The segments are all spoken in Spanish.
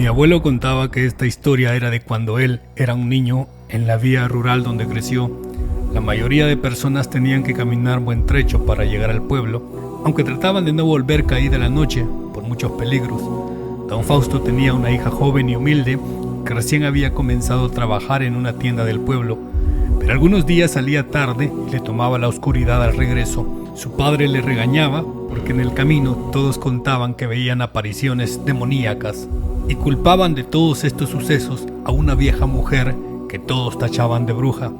Mi abuelo contaba que esta historia era de cuando él era un niño en la vía rural donde creció. La mayoría de personas tenían que caminar buen trecho para llegar al pueblo, aunque trataban de no volver caída la noche por muchos peligros. Don Fausto tenía una hija joven y humilde que recién había comenzado a trabajar en una tienda del pueblo, pero algunos días salía tarde y le tomaba la oscuridad al regreso. Su padre le regañaba porque en el camino todos contaban que veían apariciones demoníacas y culpaban de todos estos sucesos a una vieja mujer que todos tachaban de bruja.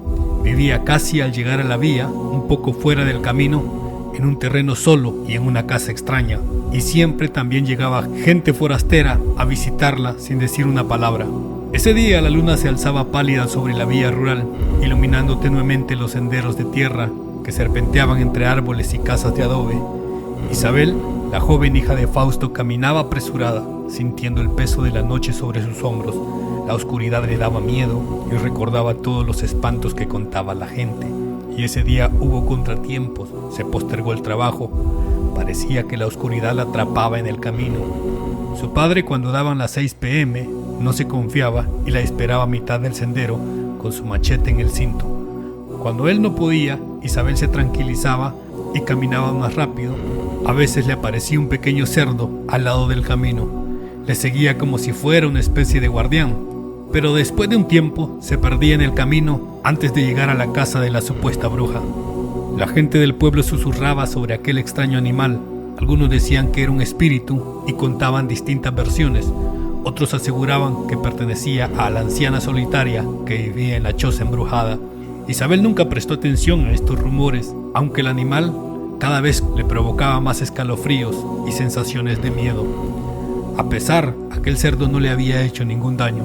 Vivía casi al llegar a la vía, un poco fuera del camino, en un terreno solo y en una casa extraña, y siempre también llegaba gente forastera a visitarla sin decir una palabra. Ese día la luna se alzaba pálida sobre la vía rural, iluminando tenuemente los senderos de tierra que serpenteaban entre árboles y casas de adobe. Isabel, la joven hija de Fausto, caminaba apresurada, sintiendo el peso de la noche sobre sus hombros. La oscuridad le daba miedo y recordaba todos los espantos que contaba la gente. Y ese día hubo contratiempos, se postergó el trabajo. Parecía que la oscuridad la atrapaba en el camino. Su padre, cuando daban las 6 p.m., no se confiaba y la esperaba a mitad del sendero con su machete en el cinto. Cuando él no podía, Isabel se tranquilizaba y caminaba más rápido. A veces le aparecía un pequeño cerdo al lado del camino. Le seguía como si fuera una especie de guardián, pero después de un tiempo se perdía en el camino antes de llegar a la casa de la supuesta bruja. La gente del pueblo susurraba sobre aquel extraño animal. Algunos decían que era un espíritu y contaban distintas versiones. Otros aseguraban que pertenecía a la anciana solitaria que vivía en la choza embrujada. Isabel nunca prestó atención a estos rumores, aunque el animal cada vez le provocaba más escalofríos y sensaciones de miedo. A pesar, aquel cerdo no le había hecho ningún daño.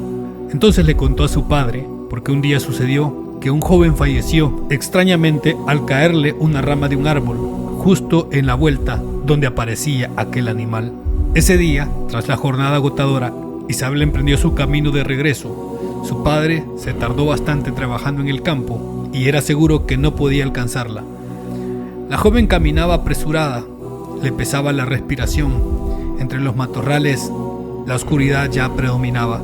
Entonces le contó a su padre, porque un día sucedió que un joven falleció extrañamente al caerle una rama de un árbol, justo en la vuelta donde aparecía aquel animal. Ese día, tras la jornada agotadora, Isabel emprendió su camino de regreso. Su padre se tardó bastante trabajando en el campo y era seguro que no podía alcanzarla. La joven caminaba apresurada, le pesaba la respiración. Entre los matorrales, la oscuridad ya predominaba.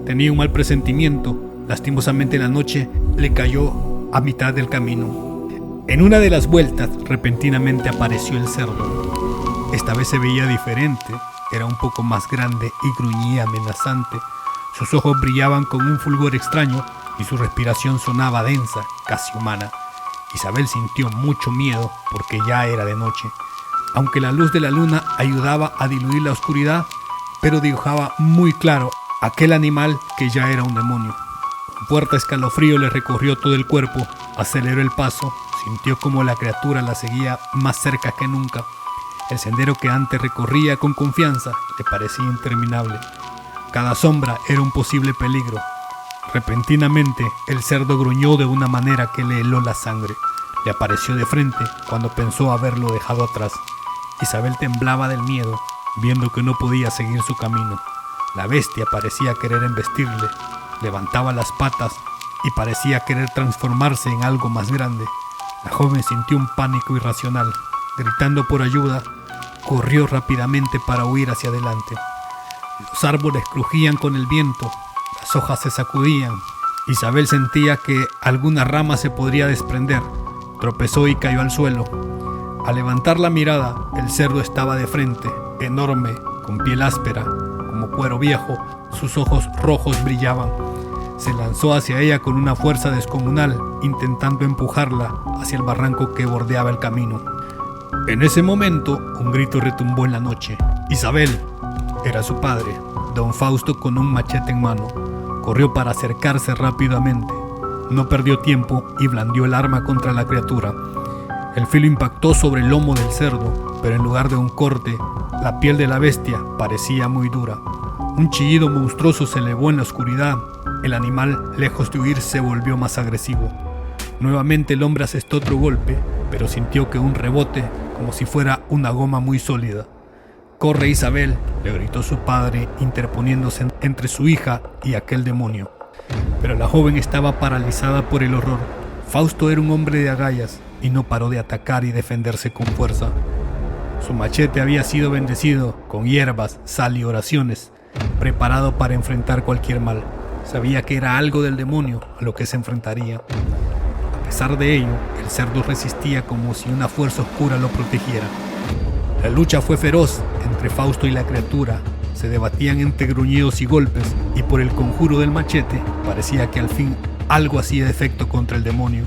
Tenía un mal presentimiento. Lastimosamente la noche le cayó a mitad del camino. En una de las vueltas, repentinamente apareció el cerdo. Esta vez se veía diferente. Era un poco más grande y gruñía amenazante. Sus ojos brillaban con un fulgor extraño y su respiración sonaba densa, casi humana. Isabel sintió mucho miedo porque ya era de noche. Aunque la luz de la luna ayudaba a diluir la oscuridad, pero dibujaba muy claro aquel animal que ya era un demonio. Un fuerte escalofrío le recorrió todo el cuerpo, aceleró el paso, sintió como la criatura la seguía más cerca que nunca. El sendero que antes recorría con confianza le parecía interminable. Cada sombra era un posible peligro. Repentinamente, el cerdo gruñó de una manera que le heló la sangre. Le apareció de frente cuando pensó haberlo dejado atrás. Isabel temblaba del miedo, viendo que no podía seguir su camino. La bestia parecía querer embestirle, levantaba las patas y parecía querer transformarse en algo más grande. La joven sintió un pánico irracional. Gritando por ayuda, corrió rápidamente para huir hacia adelante. Los árboles crujían con el viento, las hojas se sacudían. Isabel sentía que alguna rama se podría desprender. Tropezó y cayó al suelo. Al levantar la mirada, el cerdo estaba de frente, enorme, con piel áspera, como cuero viejo. Sus ojos rojos brillaban. Se lanzó hacia ella con una fuerza descomunal, intentando empujarla hacia el barranco que bordeaba el camino. En ese momento, un grito retumbó en la noche. Isabel, era su padre, don Fausto, con un machete en mano. Corrió para acercarse rápidamente. No perdió tiempo y blandió el arma contra la criatura. El filo impactó sobre el lomo del cerdo, pero en lugar de un corte, la piel de la bestia parecía muy dura. Un chillido monstruoso se elevó en la oscuridad. El animal, lejos de huir, se volvió más agresivo. Nuevamente el hombre asestó otro golpe, pero sintió que un rebote, como si fuera una goma muy sólida. «¡Corre, Isabel!», le gritó su padre, interponiéndose entre su hija y aquel demonio. Pero la joven estaba paralizada por el horror. Fausto era un hombre de agallas y no paró de atacar y defenderse con fuerza. Su machete había sido bendecido con hierbas, sal y oraciones. preparado para enfrentar cualquier mal. Sabía que era algo del demonio a lo que se enfrentaría. A pesar de ello, el cerdo resistía como si una fuerza oscura lo protegiera. La lucha fue feroz entre Fausto y la criatura. Se debatían entre gruñidos y golpes, y por el conjuro del machete parecía que al fin algo hacía efecto contra el demonio.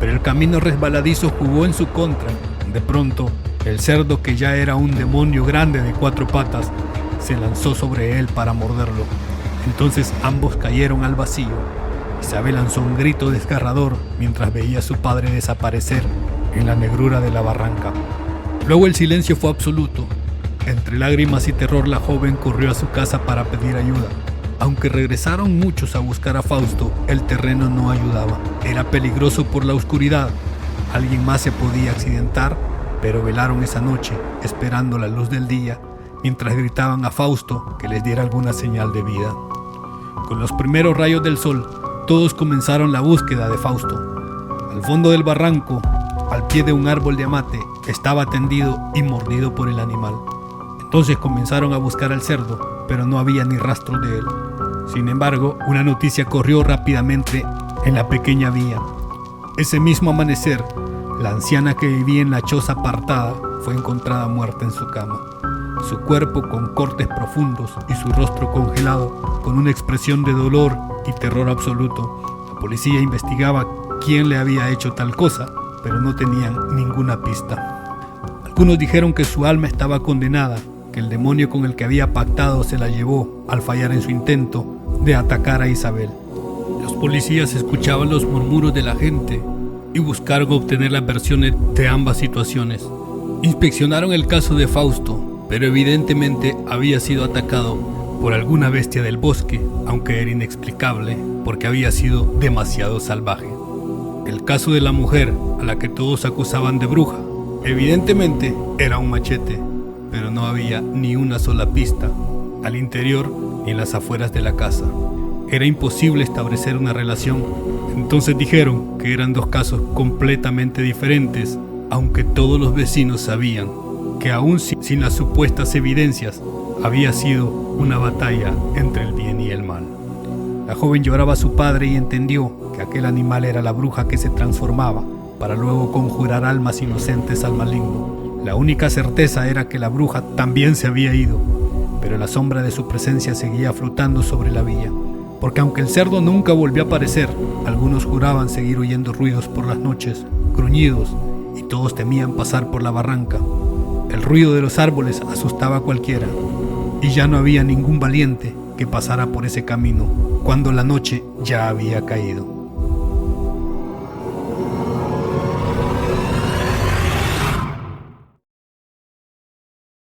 Pero el camino resbaladizo jugó en su contra. De pronto, el cerdo, que ya era un demonio grande de 4 patas, se lanzó sobre él para morderlo. Entonces ambos cayeron al vacío. Isabel lanzó un grito desgarrador mientras veía a su padre desaparecer en la negrura de la barranca. Luego el silencio fue absoluto. Entre lágrimas y terror, la joven corrió a su casa para pedir ayuda. Aunque regresaron muchos a buscar a Fausto, el terreno no ayudaba. Era peligroso por la oscuridad. Alguien más se podía accidentar, pero velaron esa noche, esperando la luz del día, mientras gritaban a Fausto que les diera alguna señal de vida. Con los primeros rayos del sol, todos comenzaron la búsqueda de Fausto. Al fondo del barranco, al pie de un árbol de amate, estaba tendido y mordido por el animal. Entonces comenzaron a buscar al cerdo, pero no había ni rastro de él. Sin embargo, una noticia corrió rápidamente en la pequeña villa. Ese mismo amanecer, la anciana que vivía en la choza apartada fue encontrada muerta en su cama. Su cuerpo con cortes profundos y su rostro congelado, con una expresión de dolor y terror absoluto. La policía investigaba quién le había hecho tal cosa, pero no tenían ninguna pista. Algunos dijeron que su alma estaba condenada, que el demonio con el que había pactado se la llevó al fallar en su intento de atacar a Isabel. Los policías escuchaban los murmuros de la gente y buscaron obtener las versiones de ambas situaciones. Inspeccionaron el caso de Fausto, pero evidentemente había sido atacado por alguna bestia del bosque, aunque era inexplicable porque había sido demasiado salvaje. El caso de la mujer, a la que todos acusaban de bruja, evidentemente era un machete, pero no había ni una sola pista, al interior ni en las afueras de la casa. Era imposible establecer una relación. Entonces dijeron que eran 2 casos completamente diferentes, aunque todos los vecinos sabían que aún sin las supuestas evidencias, había sido una batalla entre el bien y el mal. La joven lloraba a su padre y entendió que aquel animal era la bruja que se transformaba para luego conjurar almas inocentes al maligno. La única certeza era que la bruja también se había ido, pero la sombra de su presencia seguía flotando sobre la villa, porque aunque el cerdo nunca volvió a aparecer, algunos juraban seguir oyendo ruidos por las noches, gruñidos, y todos temían pasar por la barranca. El ruido de los árboles asustaba a cualquiera, y ya no había ningún valiente que pasara por ese camino cuando la noche ya había caído.